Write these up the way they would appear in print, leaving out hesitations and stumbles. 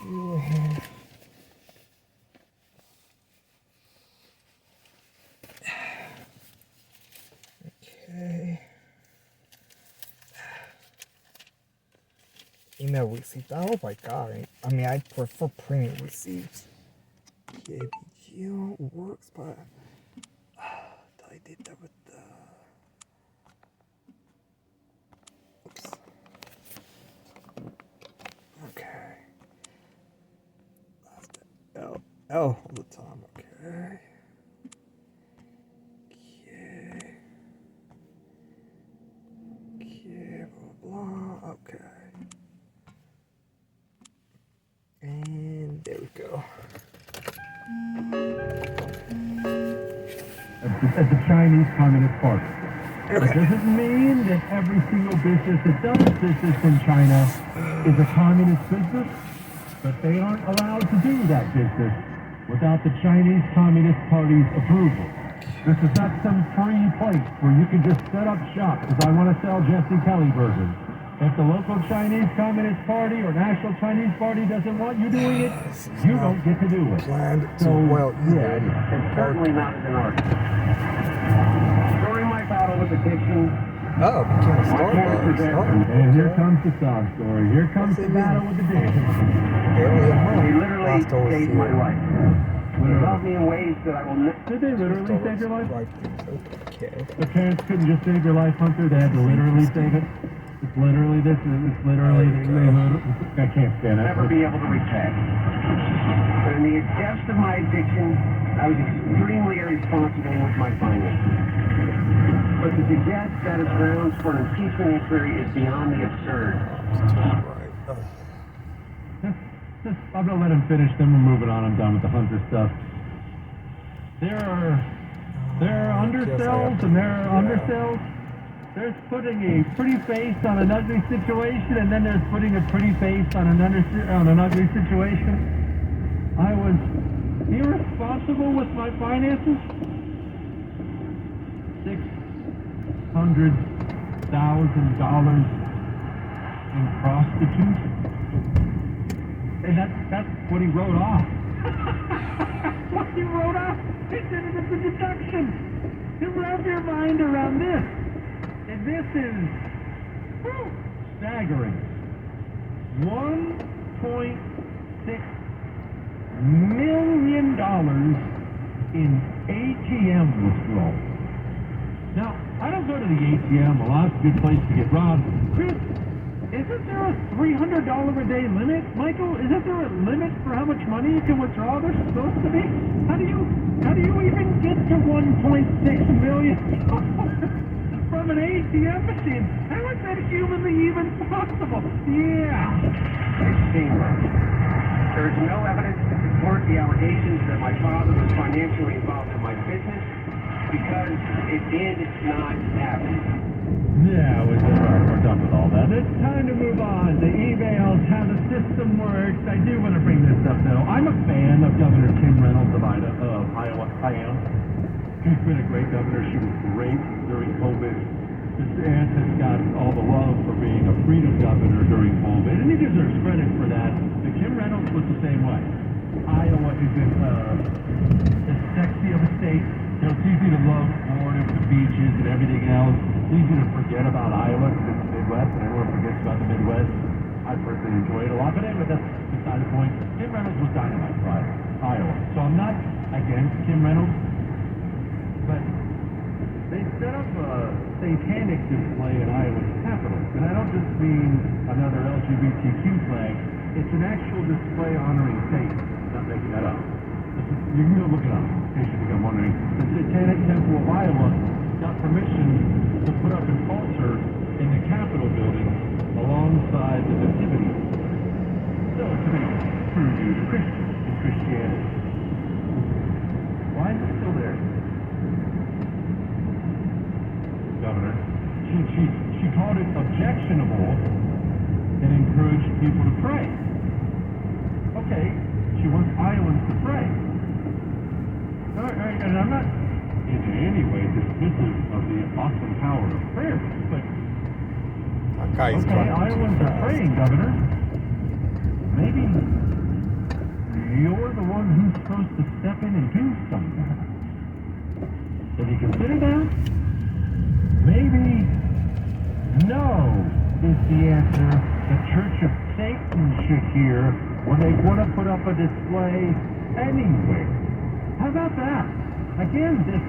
you here. Okay. Email receipts. I hope I got it. I mean, I prefer printing receipts. KBG works, but I did that with the. Oops. Okay. That's the L all the time. Okay. Okay. Blah blah. Okay. And there we go. At the Chinese Communist Party. Okay. It doesn't mean that every single business that does business in China is a communist business, but they aren't allowed to do that business without the Chinese Communist Party's approval. This is not some free place where you can just set up shop because I want to sell Jesse Kelly burgers. If the local Chinese Communist Party or National Chinese Party doesn't want you doing it, you don't get to do it. Planned So, too well. yeah, and certainly not as an artist. During my battle with addiction, Oh, became a Starbucks. Oh, and here comes the sob story. Here comes the battle with addiction. barely a month. He literally Last over saved here. my life. He loved me in ways that I will never... Did they literally save your life? Okay. The parents couldn't just save your life, Hunter. They had to literally save it. It's literally this. It's literally... I can't stand it. Never be able to repay. But in the depths of my addiction, I was extremely irresponsible with my finances. But to suggest that is grounds for an impeachment inquiry is beyond the absurd. I'm gonna let him finish, then we're moving on. I'm done with the Hunter stuff. There are undersells and there are undersells. There's putting a pretty face on an ugly situation, and then there's putting a pretty face on an ugly situation. I was irresponsible with my finances. $600,000 in prostitution. And that's what he wrote off. What he wrote off? He said it as a deduction. You wrap your mind around this. And this is staggering. $1.6 million in ATM withdrawals. Now, I don't go to the ATM. Well, that's a good place to get robbed. Chris, isn't there a $300 a day limit? Michael, isn't there a limit for how much money you can withdraw? There's supposed to be. How do you even get to $1.6 million from an ATM machine? How is that humanly even possible? Yeah. It's shameless. There is no evidence to support the allegations that my father was financially involved in my business because it did not happen. Yeah, we're done with all that. It's time to move on. The emails, how the system works. I do want to bring this up, though. I'm a fan of Governor Kim Reynolds of Iowa. I am. She's been a great governor. She was great during COVID. DeSantis got all the love for being a freedom governor during COVID, and he deserves credit for that. But Kim Reynolds was the same way. Iowa isn't as sexy of a state. You know, it's easy to love Florida, the beaches, and everything else. It's easy to forget about Iowa because it's the Midwest, and everyone forgets about the Midwest. I personally enjoy it a lot, but anyway, that's beside the point. Kim Reynolds was dynamite for Iowa. So I'm not against Kim Reynolds, but they set up a satanic display in Iowa's Capitol. And I don't just mean another LGBTQ flag. It's an actual display honoring Satan. I'm not making that up. You can go look it up, in case you think I'm wondering. The Satanic Temple of Iowa got permission to put up an altar in the Capitol building alongside the Nativity. So, it's a big tribute to Christians and Christianity. Why is it still there? Governor, she called it objectionable and encouraged people to pray. Okay, she wants Iowans to pray. And I'm not in any way dismissive of the awesome power of prayer, but Okay, Iowans are praying, Governor. Maybe supposed to step in and do something. Have you considered that? Maybe no is the answer the Church of Satan should hear when they want to put up a display anywhere. How about that? Again, this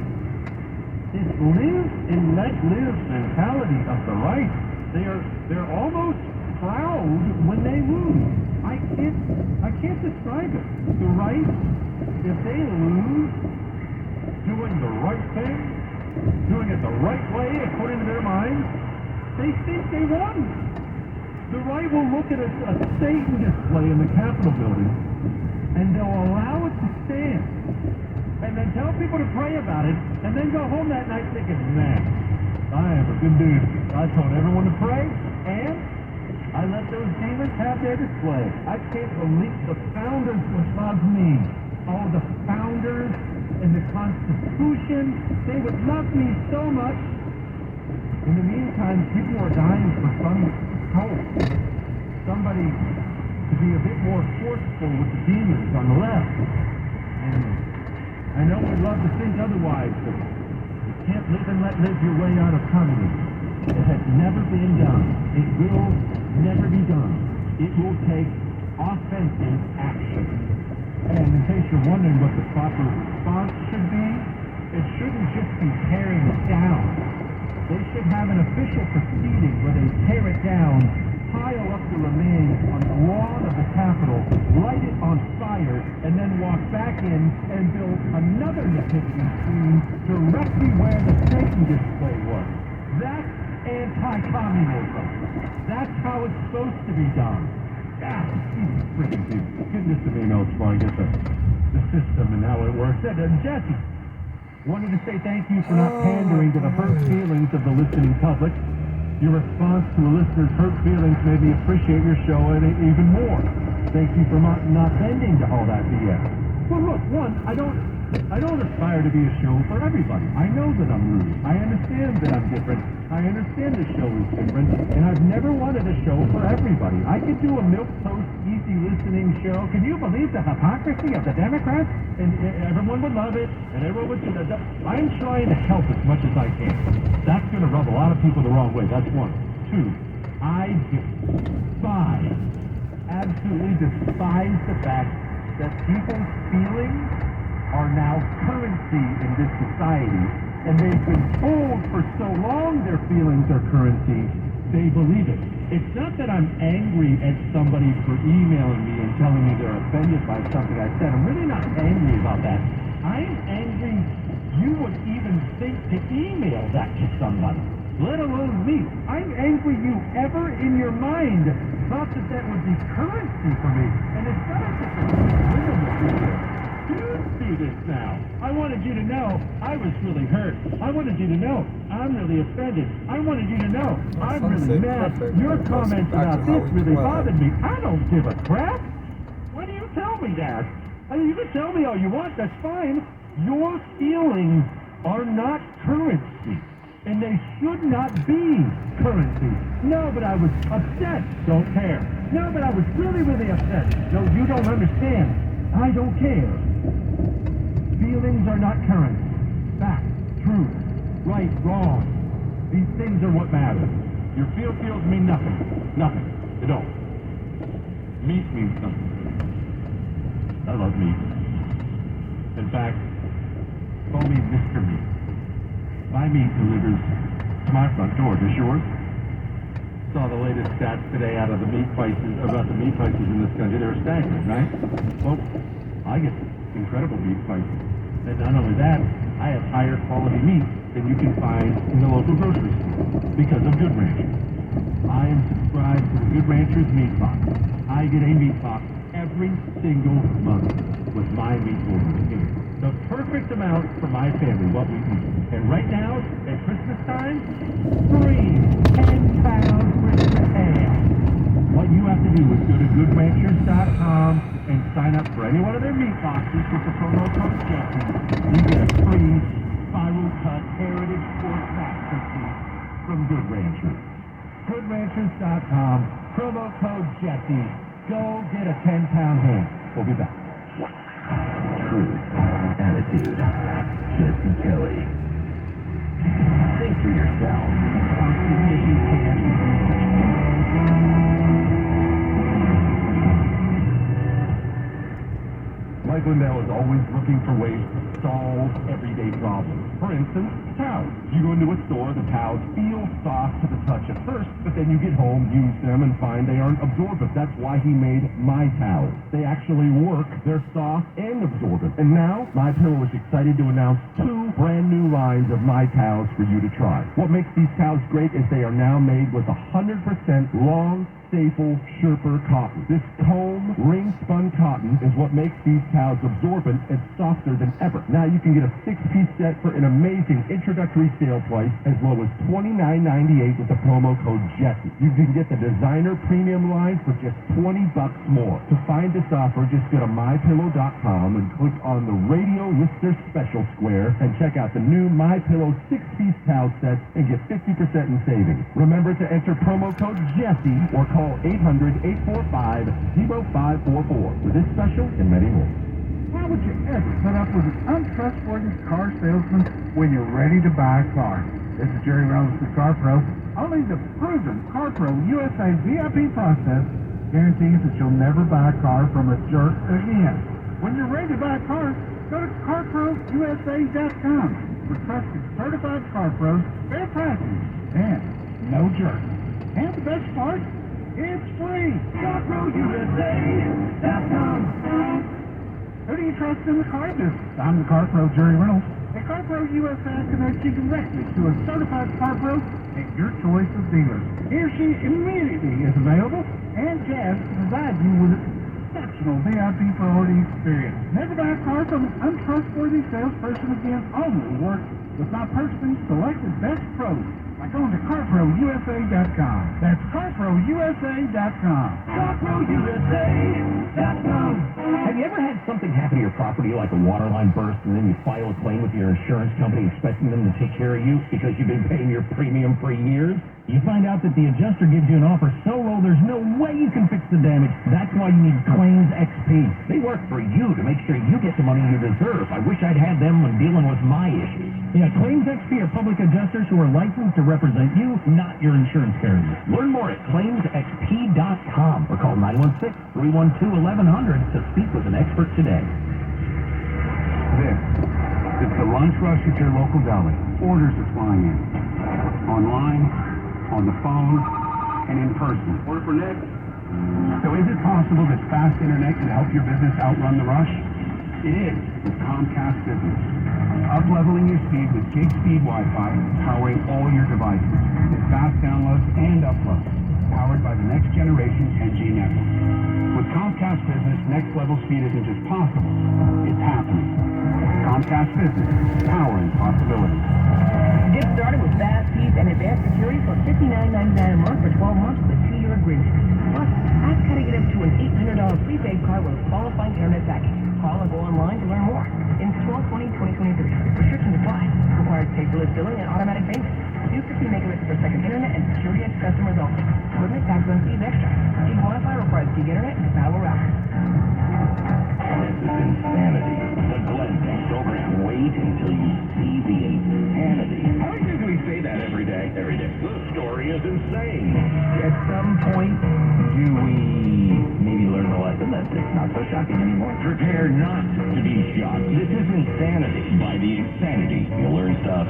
live and let live mentality of the right. They're almost proud when they lose. I can't describe it. The right, if they lose, doing the right thing, doing it the right way according to their minds, they think they won. The right will look at a Satan display in the Capitol building, and they'll allow it to stand, and then tell people to pray about it, and then go home that night thinking, man, I am a good dude. I told everyone to pray, and I let those demons have their display. I can't believe the founders would love me. Oh, the founders and the Constitution, they would love me so much. In the meantime, people are dying for some hope. Somebody to be a bit more forceful with the demons on the left. And I know we'd love to think otherwise, but you can't live and let live your way out of communism. It has never been done. It will never be done. It will take offensive action. And in case you're wondering what the proper response should be, it shouldn't just be tearing it down. They should have an official proceeding where they tear it down, pile up the remains on the lawn of the Capitol, light it on fire, and then walk back in and build another nativity scene directly where the Satan display was. That's anti-communism. That's how it's supposed to be done. Ah, freaking dude. Goodness to me knows why I get the system and how it works. And Jesse, wanted to say thank you for not pandering to the hurt feelings of the listening public. Your response to a listener's hurt feelings made me appreciate your show even more. Thank you for not bending to all that BS. Well, look, one, I don't aspire to be a show for everybody. I know that I'm rude. I understand that I'm different. I understand the show is different, and I've never wanted a show for everybody. I could do a milquetoast, easy listening show. Can you believe the hypocrisy of the Democrats? And everyone would love it, and everyone would. I'm trying to help as much as I can. That's going to rub a lot of people the wrong way. That's one. Two, I despise, absolutely despise the fact that people's feelings are now currency in this society, and they've been told for so long their feelings are currency, they believe it. It's not that I'm angry at somebody for emailing me and telling me they're offended by something I said. I'm really not angry about that. I'm angry you would even think to email that to somebody, let alone me. I'm angry you ever in your mind thought that that would be currency for me. And it's not just a women do this now. I wanted you to know I was really hurt. I wanted you to know I'm really offended. I wanted you to know I'm really mad. Your comments about this really bothered me. I don't give a crap. Why do you tell me that? I mean, you can tell me all you want. That's fine. Your feelings are not currency, and they should not be currency. No, but I was upset. Don't care. No, but I was really, really upset. No, you don't understand. I don't care. Feelings are not currency. Fact, truth, right, wrong. These things are what matter. Your feels mean nothing. Nothing. They don't. Meat means something. I love meat. In fact, call me Mr. Meat. My meat delivers to my front door. Does yours? Saw the latest stats today out of the meat prices, about the meat prices in this country. They're staggering, right? Well, I get incredible meat prices. And not only that, I have higher quality meat than you can find in the local grocery store because of Good Rancher. I am subscribed to the Good Rancher's meat box. I get a meat box every single month with my meat orders in it. The perfect amount for my family, what we eat. And right now, at Christmas time, free 10-pound Christmas ham. What you have to do is go to goodranchers.com and sign up for any one of their meat boxes with the promo code Jesse. You get a free spiral cut heritage pork masterpiece from Good Ranchers. Goodranchers.com, promo code Jesse. Go get a 10-pound ham. We'll be back. truth, attitude. Jesse Kelly. Think for yourself. Mike Lindell is always looking for ways to solve everyday problems. For instance, towels. You go into a store, the towels feel soft to the touch at first, but then you get home, use them, and find they aren't absorbent. That's why he made My Towels. They actually work. They're soft and absorbent. And now, My Pillow is excited to announce 2 brand new lines of My Towels for you to try. What makes these towels great is they are now made with 100% long, staple Sherper cotton. This comb, ring-spun cotton is what makes these towels absorbent and softer than ever. Now you can get a 6-piece set for an amazing introductory sale price as low as $29.98 with the promo code Jesse. You can get the designer premium line for just $20 more. To find this offer, just go to MyPillow.com and click on the radio listener special square and check out the new MyPillow 6-piece towel set and get 50% in savings. Remember to enter promo code Jesse or call 800-845-0544 for this special and many more. Why would you ever put up with an untrustworthy car salesman when you're ready to buy a car? This is Jerry Reynolds with Car Pro. Only the proven Car Pro USA VIP process guarantees that you'll never buy a car from a jerk again. When you're ready to buy a car, go to CarProUSA.com for trusted certified car pros, fair prices, and no jerks. And the best part? It's free! CarProUSA.com. Who do you trust in the car business? I'm the Car Pro, Jerry Reynolds. At Car Pro USA connects you directly to a certified car pro at your choice of dealers. He or she immediately is available, and Jazz provides you with an exceptional VIP priority experience. Never buy a car from an untrustworthy salesperson again. Only work with my personally selected best pros by going to CarProUSA.com. That's CarProUSA.com. CarProUSA.com. Have you ever had something happen to your property like a water line burst and then you file a claim with your insurance company expecting them to take care of you because you've been paying your premium for years? You find out that the adjuster gives you an offer so low there's no way you can fix the damage. That's why you need Claims XP. They work for you to make sure you get the money you deserve. I wish I'd had them when dealing with my issues. Yeah, Claims XP are public adjusters who are licensed to represent you, not your insurance carrier. Learn more at ClaimsXP.com or call 916-312-1100 to speak with an expert today. This is the lunch rush at your local deli. Orders are flying in. Online, on the phone, and in person. Order for next. So is it possible that fast internet can help your business outrun the rush? It is with Comcast Business. Up-leveling your speed with gig-speed Wi-Fi, powering all your devices. With fast downloads and uploads, powered by the next generation 10G network. With Comcast Business, next-level speed isn't just possible, it's happening. Comcast Business, powering possibilities. Get started with fast speeds and advanced security for $59.99 a month for 12 months with a 2-year agreement. Plus, ask how to get up to an $800 prepaid card with a qualifying internet package. Call or go online to learn more. Install 20-2023. Restrictions apply. Requires paperless billing and automatic payment. 250 megabits per second internet and security and customers only. Equipment, taxes, and fees extra. Gig Wi-Fi requires gig internet and power router. This is insanity. The Glenn Beck program. Wait until you see the insanity. How many times do we say that every day? Every day. The story is insane. At some point, do we maybe learn the lesson that it's not so shocking anymore? Prepare not to be shocked. This is Insanity. By the Insanity, you'll learn stuff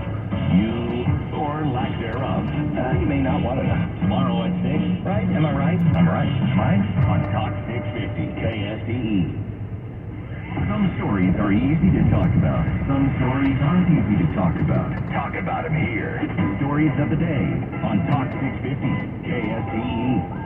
you, or lack thereof, you may not want to know. Tomorrow at 6, right? Am I right? I'm right. Am I? On Talk 650 KSTE. Some stories are easy to talk about. Some stories aren't easy to talk about. Talk about them here. Stories of the day on Talk 650 KSTE.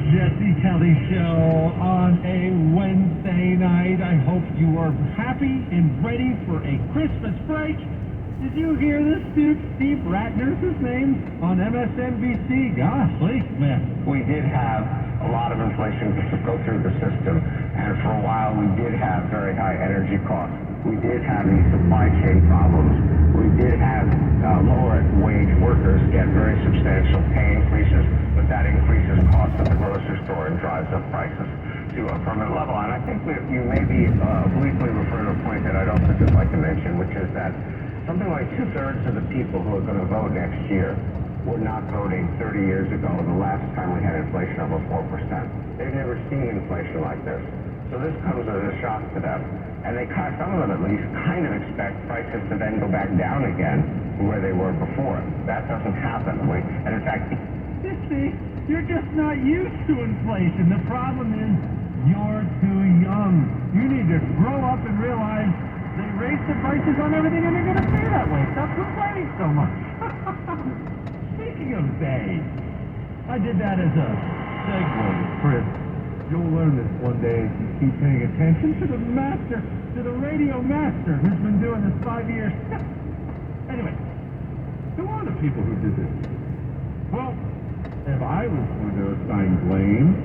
Jesse Kelly Show on a Wednesday night. I hope you are happy and ready for a Christmas break. Did you hear this dude, Steve Ratner's his name, on MSNBC? Golly, man. We did have a lot of inflation to go through the system, and for a while we did have very high energy costs. We did have these supply chain problems. We did have lower stabilize the prices to a permanent level. And I think you may be briefly referring to a point that I'd also just like to mention, which is that something like 2/3 of the people who are going to vote next year were not voting 30 years ago, the last time we had inflation over 4%. They've never seen inflation like this. So this comes as a shock to them. And some of them at least, kind of expect prices to then go back down again to where they were before. That doesn't happen. And in fact, See, you're just not used to inflation. The problem is you're too young. You need to grow up and realize they raise the prices on everything and they're going to stay that way. Stop complaining so much. Speaking of they, I did that as a segue, Chris. You'll learn this one day if you keep paying attention to the master, to the radio master who's been doing this 5 years. Anyway, who are the people who did this? Well, if I was going to assign blame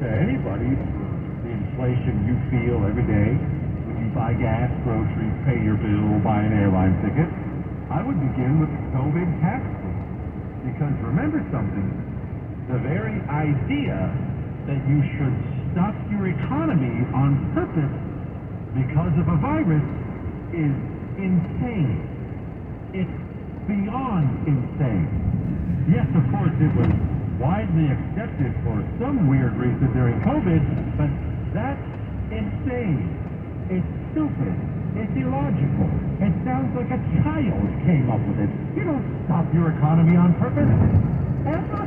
to anybody for the inflation you feel every day when you buy gas, groceries, pay your bill, buy an airline ticket, I would begin with the COVID tax bill. Because remember something, the very idea that you should stop your economy on purpose because of a virus is insane. It's beyond insane. Yes, of course, it was widely accepted for some weird reason during COVID, but that's insane. It's stupid. It's illogical. It sounds like a child came up with it. You don't stop your economy on purpose. Ever.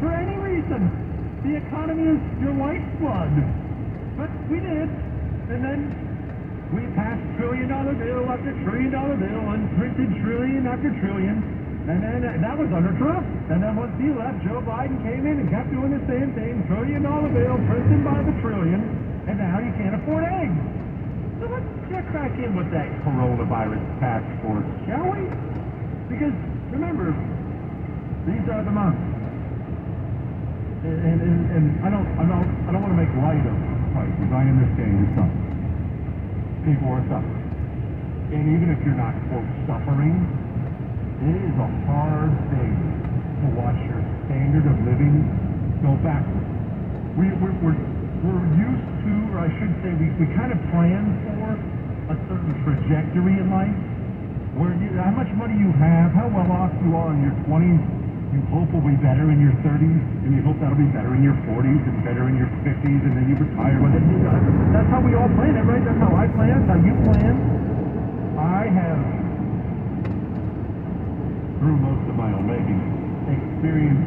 For any reason. The economy is your lifeblood. But we did. And then we passed trillion-dollar bill after trillion-dollar bill and printed trillion after trillion. And then that was under Trump. And then once he left, Joe Biden came in and kept doing the same thing. Trillion-dollar bill, printed by the trillion. And now you can't afford eggs. So let's get back in with that coronavirus task force, shall we? Because, remember, these are the months. And I don't want to make light of prices. I understand you're suffering. People are suffering. And even if you're not, quote, suffering, it is a hard thing to watch your standard of living go backwards. We're used to, or I should say, we kind of plan for a certain trajectory in life, where how much money you have, how well off you are in your 20s, you hope will be better in your 30s, and you hope that'll be better in your 40s, and better in your 50s, and then you retire. That's how we all plan it, right? That's how I plan, that's how you plan. I have, through most of my own making, experienced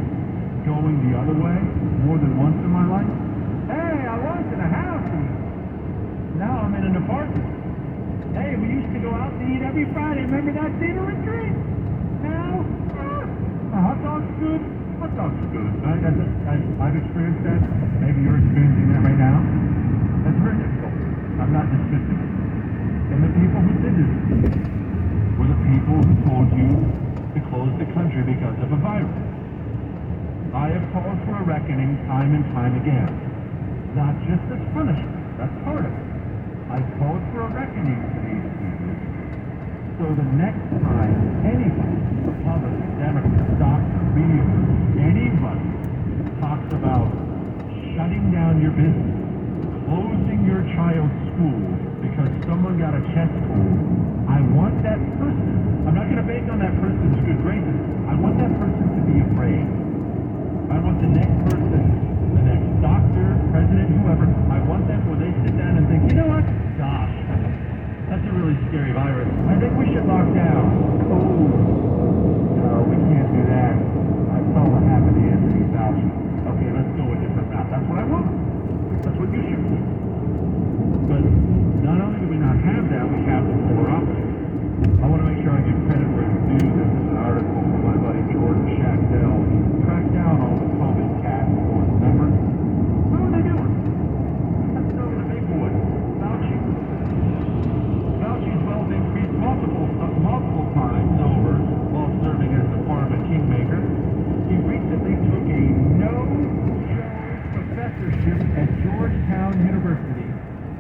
going the other way more than once in my life. Hey, I was in a house, and now I'm in an apartment. Hey, we used to go out to eat every Friday. Remember that dinner and drink? Now, hot dog's good. Hot dog's good. I've experienced that. Maybe you're experiencing that right now. That's very difficult. I'm not dismissing it. And the people who did this were the people who told you to close the country because of a virus. I have called for a reckoning time and time again. Not just as punishment. That's part of it. I've called for a reckoning for these people. So the next time anybody, Republican, Democrat, doctor, media, anybody talks about shutting down your business, closing your child's school because someone got a chest cold, I want that person, I'm not going to bake on that person's good graces, I want that person to be afraid. I want the next person, the next doctor, president, whoever, I want them when they sit down and think, you know what, gosh, that's a really scary virus. I think we should lock down. Oh, no, we can't do that. I saw what happened to Anthony Fauci. Okay, let's go a different route. That's what I want. That's what you should do. But not only do we not have that, we have the polar opposite. I want to make sure I give credit where it's due. This is an article from my buddy Jordan Shackdell. He tracked down all the COVID task force members. What were they doing? Let's go with the big boy, Fauci. Fauci's wealth increased multiple times over while serving as the pharma kingmaker. He recently took a no-show professorship at Georgetown University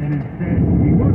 and instead he worked